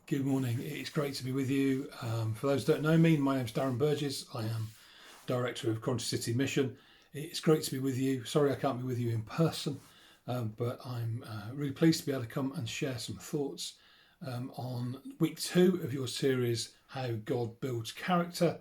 Good morning. It's great to be with you. For those who don't know me, my name's Darren Burgess. I am Director of Coventry City Mission. It's great to be with you. Sorry I can't be with you in person, but I'm really pleased to be able to come and share some thoughts on week 2 of your series, How God Builds Character,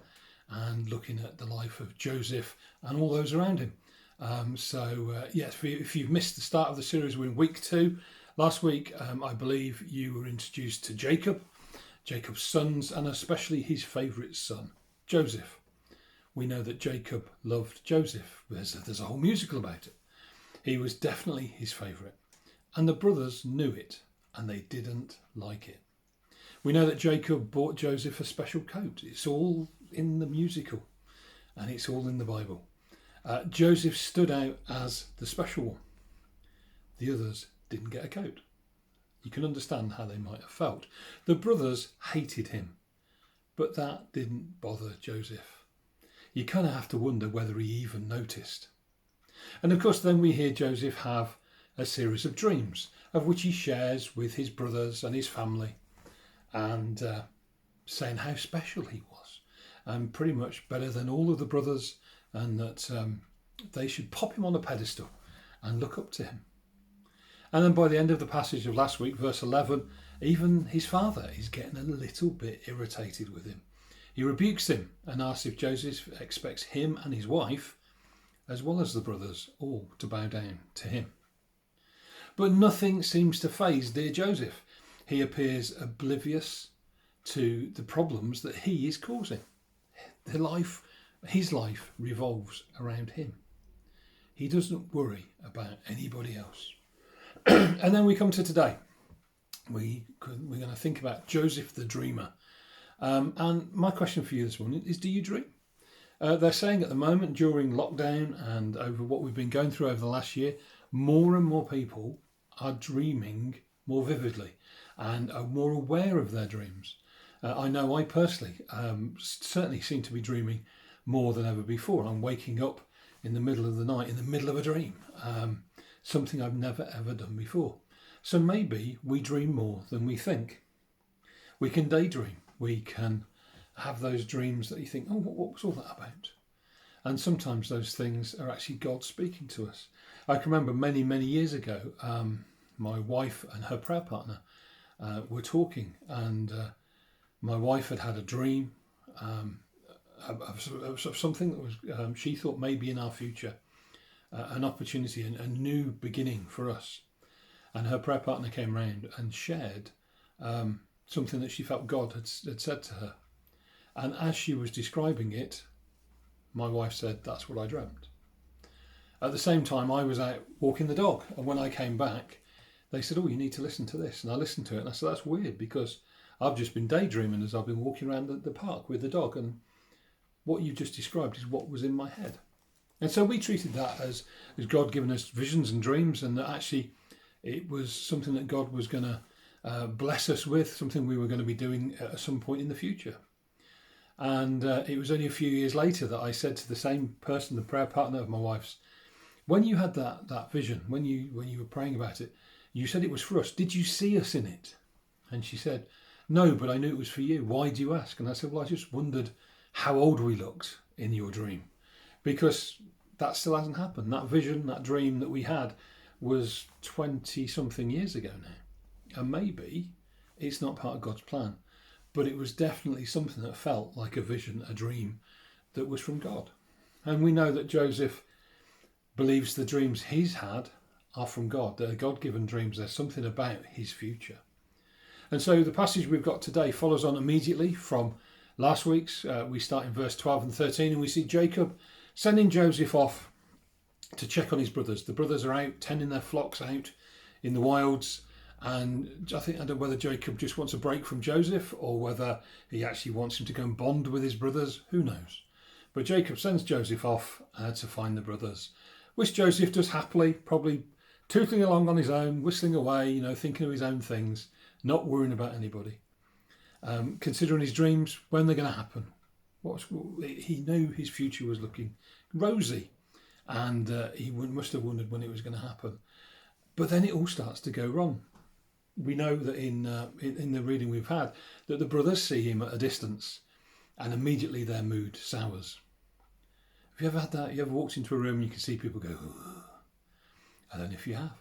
and looking at the life of Joseph and all those around him. Yes, if you've missed the start of the series, we're in week 2. Last week, I believe you were introduced to Jacob's sons, and especially his favourite son, Joseph. We know that Jacob loved Joseph. There's a whole musical about it. He was definitely his favourite. And the brothers knew it, and they didn't like it. We know that Jacob bought Joseph a special coat. It's all in the musical, and it's all in the Bible. Joseph stood out as the special one. The others didn't get a coat. You can understand how they might have felt. The brothers hated him, but that didn't bother Joseph. You kind of have to wonder whether he even noticed. And of course, then we hear Joseph have a series of dreams, of which he shares with his brothers and his family, and saying how special he was, and pretty much better than all of the brothers, and that they should pop him on a pedestal and look up to him. And then by the end of the passage of last week, verse 11, even his father is getting a little bit irritated with him. He rebukes him and asks if Joseph expects him and his wife, as well as the brothers, all to bow down to him. But nothing seems to faze dear Joseph. He appears oblivious to the problems that he is causing. His life revolves around him. He doesn't worry about anybody else. And then we come to today. We're going to think about Joseph the dreamer. And my question for you this morning is, do you dream? They're saying at the moment, during lockdown and over what we've been going through over the last year, more and more people are dreaming more vividly and are more aware of their dreams. I know I personally certainly seem to be dreaming more than ever before. I'm waking up in the middle of the night, in the middle of a dream. Something I've never ever done before. So maybe we dream more than we think. We can daydream. We can have those dreams that you think, oh, what was all that about? And sometimes those things are actually God speaking to us. I can remember many, many years ago, my wife and her prayer partner were talking, and my wife had had a dream of something that was she thought maybe in our future. An opportunity, a new beginning for us. And her prayer partner came round and shared something that she felt God had said to her. And as she was describing it, my wife said, that's what I dreamt. At the same time, I was out walking the dog. And when I came back, they said, oh, you need to listen to this. And I listened to it and I said, that's weird, because I've just been daydreaming as I've been walking around the park with the dog. And what you just described is what was in my head. And so we treated that as God giving us visions and dreams, and that actually it was something that God was going to bless us with, something we were going to be doing at some point in the future. And it was only a few years later that I said to the same person, the prayer partner of my wife's, when you had that vision, when you were praying about it, you said it was for us. Did you see us in it? And she said, no, but I knew it was for you. Why do you ask? And I said, well, I just wondered how old we looked in your dream. Because that still hasn't happened. That vision, that dream that we had was 20 something years ago now. And maybe it's not part of God's plan, but it was definitely something that felt like a vision, a dream that was from God. And we know that Joseph believes the dreams he's had are from God. They're God-given dreams. There's something about his future. And so the passage we've got today follows on immediately from last week's. We start in verse 12 and 13, and we see Jacob sending Joseph off to check on his brothers. The brothers are out tending their flocks out in the wilds, and I don't know whether Jacob just wants a break from Joseph or whether he actually wants him to go and bond with his brothers. Who knows? But Jacob sends Joseph off to find the brothers, which Joseph does happily, probably tootling along on his own, whistling away, thinking of his own things, not worrying about anybody. Considering his dreams, when they're going to happen. He knew his future was looking rosy, and he must have wondered when it was going to happen. But then it all starts to go wrong. we know that in the reading we've had, that the brothers see him at a distance and immediately their mood sours. Have you ever had that? You ever walked into a room and you can see people go, "Ugh." I don't know if you have.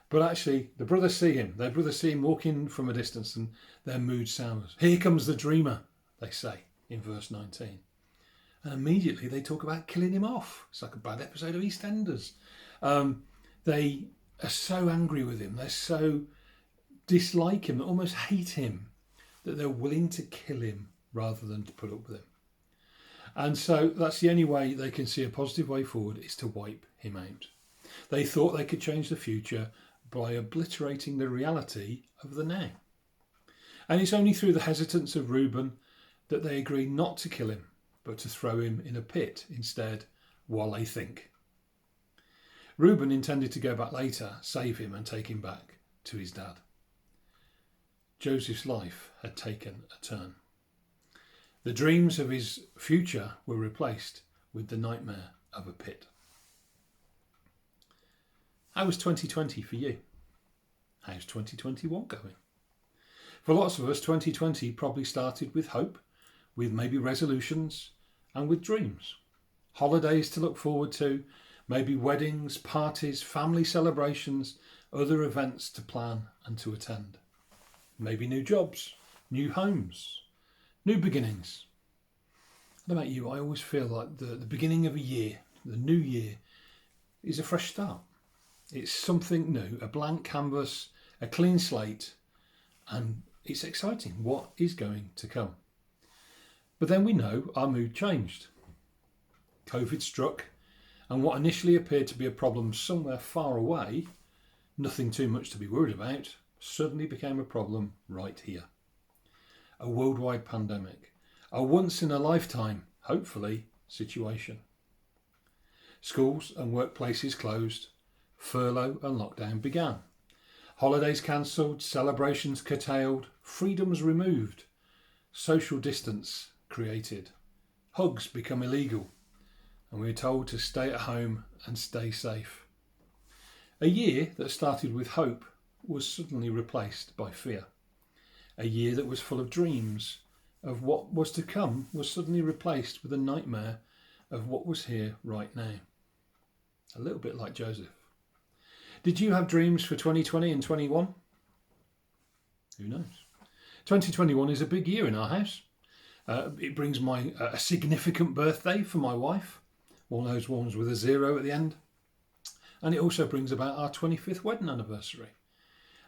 But actually, the brothers see him. Their brothers see him walking from a distance and their mood sours. Here comes the dreamer, they say in verse 19. And immediately they talk about killing him off. It's like a bad episode of EastEnders. They are so angry with him. They so dislike him, almost hate him, that they're willing to kill him rather than to put up with him. And so that's the only way they can see a positive way forward, is to wipe him out. They thought they could change the future by obliterating the reality of the now. And it's only through the hesitance of Reuben that they agree not to kill him, but to throw him in a pit instead while they think. Reuben intended to go back later, save him and take him back to his dad. Joseph's life had taken a turn. The dreams of his future were replaced with the nightmare of a pit. How was 2020 for you? How's 2021 going? For lots of us, 2020 probably started with hope, with maybe resolutions and with dreams. Holidays to look forward to, maybe weddings, parties, family celebrations, other events to plan and to attend. Maybe new jobs, new homes, new beginnings. I don't know about you, I always feel like the beginning of a year, the new year, is a fresh start. It's something new, a blank canvas, a clean slate, and it's exciting. What is going to come? But then we know our mood changed. COVID struck, and what initially appeared to be a problem somewhere far away, nothing too much to be worried about, suddenly became a problem right here. A worldwide pandemic, a once-in-a-lifetime, hopefully, situation. Schools and workplaces closed, furlough and lockdown began. Holidays cancelled, celebrations curtailed, freedoms removed, social distance created, hugs become illegal, and we are told to stay at home and stay safe. A year that started with hope was suddenly replaced by fear. A year that was full of dreams of what was to come was suddenly replaced with a nightmare of what was here right now. A little bit like Joseph. Did you have dreams for 2020 and 21? Who knows? 2021 is a big year in our house. It brings a significant birthday for my wife, one of those ones with a 0 at the end. And it also brings about our 25th wedding anniversary.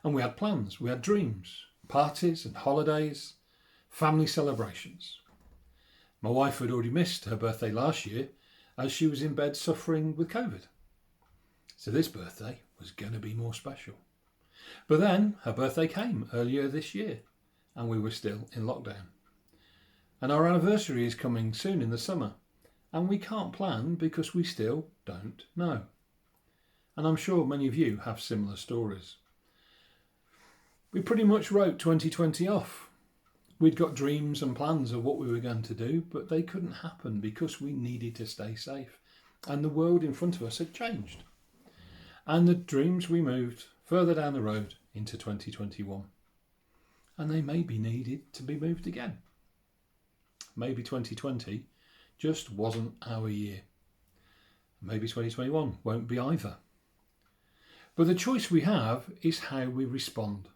And we had plans, we had dreams, parties and holidays, family celebrations. My wife had already missed her birthday last year as she was in bed suffering with COVID. So this birthday was going to be more special. But then her birthday came earlier this year and we were still in lockdown. And our anniversary is coming soon in the summer and we can't plan because we still don't know. And I'm sure many of you have similar stories. We pretty much wrote 2020 off. We'd got dreams and plans of what we were going to do, but they couldn't happen because we needed to stay safe. And the world in front of us had changed. And the dreams we moved further down the road into 2021. And they may be needed to be moved again. Maybe 2020 just wasn't our year. Maybe 2021 won't be either. But the choice we have is how we respond.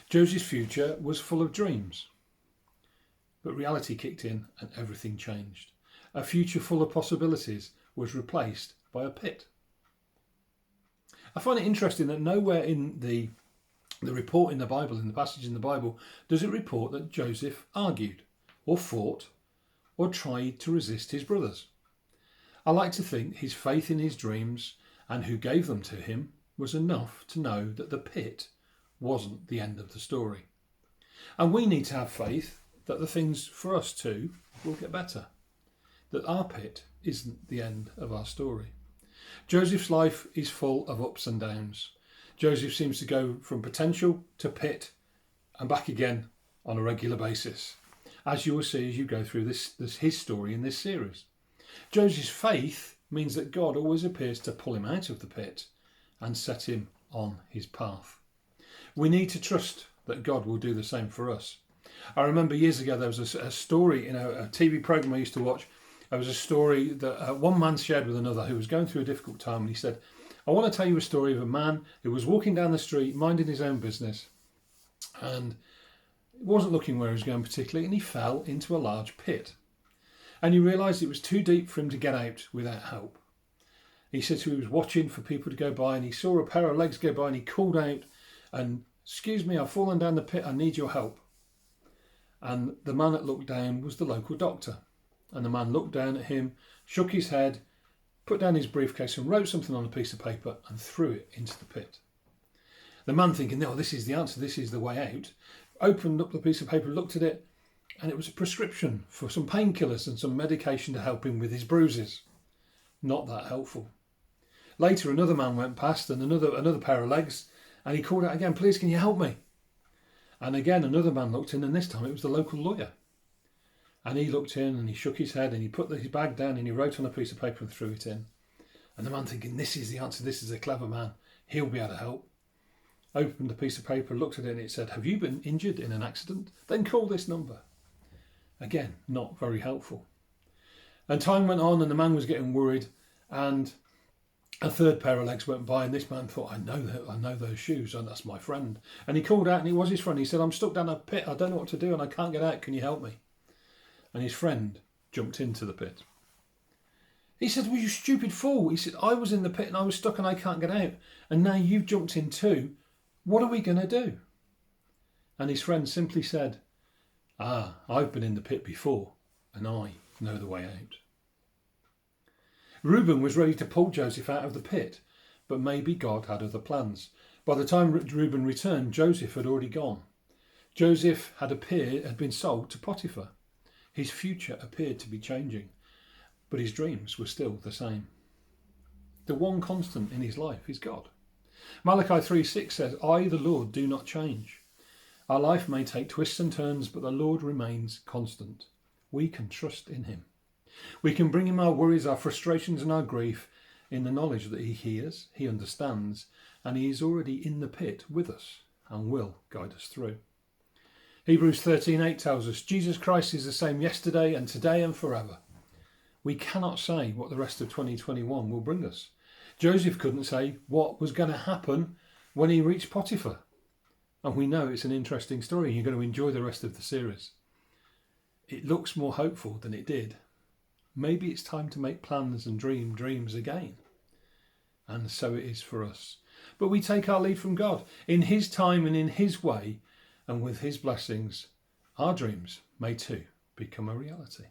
Joseph's future was full of dreams. But reality kicked in and everything changed. A future full of possibilities was replaced by a pit. I find it interesting that nowhere in the report in the Bible, in the passage in the Bible, does it report that Joseph argued or fought or tried to resist his brothers. I like to think his faith in his dreams and who gave them to him was enough to know that the pit wasn't the end of the story. And we need to have faith that the things for us too will get better. That our pit isn't the end of our story. Joseph's life is full of ups and downs. Joseph seems to go from potential to pit and back again on a regular basis, as you will see as you go through this his story in this series. Joseph's faith means that God always appears to pull him out of the pit and set him on his path. We need to trust that God will do the same for us. I remember years ago there was a story in a TV program I used to watch. There was a story that one man shared with another who was going through a difficult time, and he said, I want to tell you a story of a man who was walking down the street minding his own business, and wasn't looking where he was going particularly, and he fell into a large pit, and he realised it was too deep for him to get out without help. He said he was watching for people to go by, and he saw a pair of legs go by, and he called out and, excuse me, I've fallen down the pit, I need your help. And the man that looked down was the local doctor. And the man looked down at him, shook his head, put down his briefcase and wrote something on a piece of paper and threw it into the pit. The man, thinking, no, this is the answer, this is the way out, opened up the piece of paper, looked at it, and it was a prescription for some painkillers and some medication to help him with his bruises. Not that helpful. Later, another man went past, and another pair of legs, and he called out again, please, can you help me? And again, another man looked in, and this time it was the local lawyer. And he looked in, and he shook his head, and he put his bag down, and he wrote on a piece of paper and threw it in. And the man, thinking, this is the answer, this is a clever man, he'll be able to help, opened the piece of paper, looked at it, and it said, have you been injured in an accident? Then call this number. Again, not very helpful. And time went on, and the man was getting worried, and a third pair of legs went by, and this man thought, I know those shoes, and that's my friend. And he called out, and it was his friend. He said, I'm stuck down a pit, I don't know what to do, and I can't get out, can you help me? And his friend jumped into the pit. He said, well, you stupid fool. He said, I was in the pit and I was stuck and I can't get out, and now you've jumped in too. What are we going to do? And his friend simply said, I've been in the pit before, and I know the way out. Reuben was ready to pull Joseph out of the pit, but maybe God had other plans. By the time Reuben returned, Joseph had already gone. Joseph had been sold to Potiphar. His future appeared to be changing, but his dreams were still the same. The one constant in his life is God. Malachi 3:6 says, I, the Lord, do not change. Our life may take twists and turns, but the Lord remains constant. We can trust in him. We can bring him our worries, our frustrations and our grief in the knowledge that he hears, he understands, and he is already in the pit with us and will guide us through. Hebrews 13:8 tells us Jesus Christ is the same yesterday and today and forever. We cannot say what the rest of 2021 will bring us. Joseph couldn't say what was going to happen when he reached Potiphar. And we know it's an interesting story. You're going to enjoy the rest of the series. It looks more hopeful than it did. Maybe it's time to make plans and dream dreams again. And so it is for us. But we take our lead from God. In his time and in his way, and with his blessings, our dreams may too become a reality.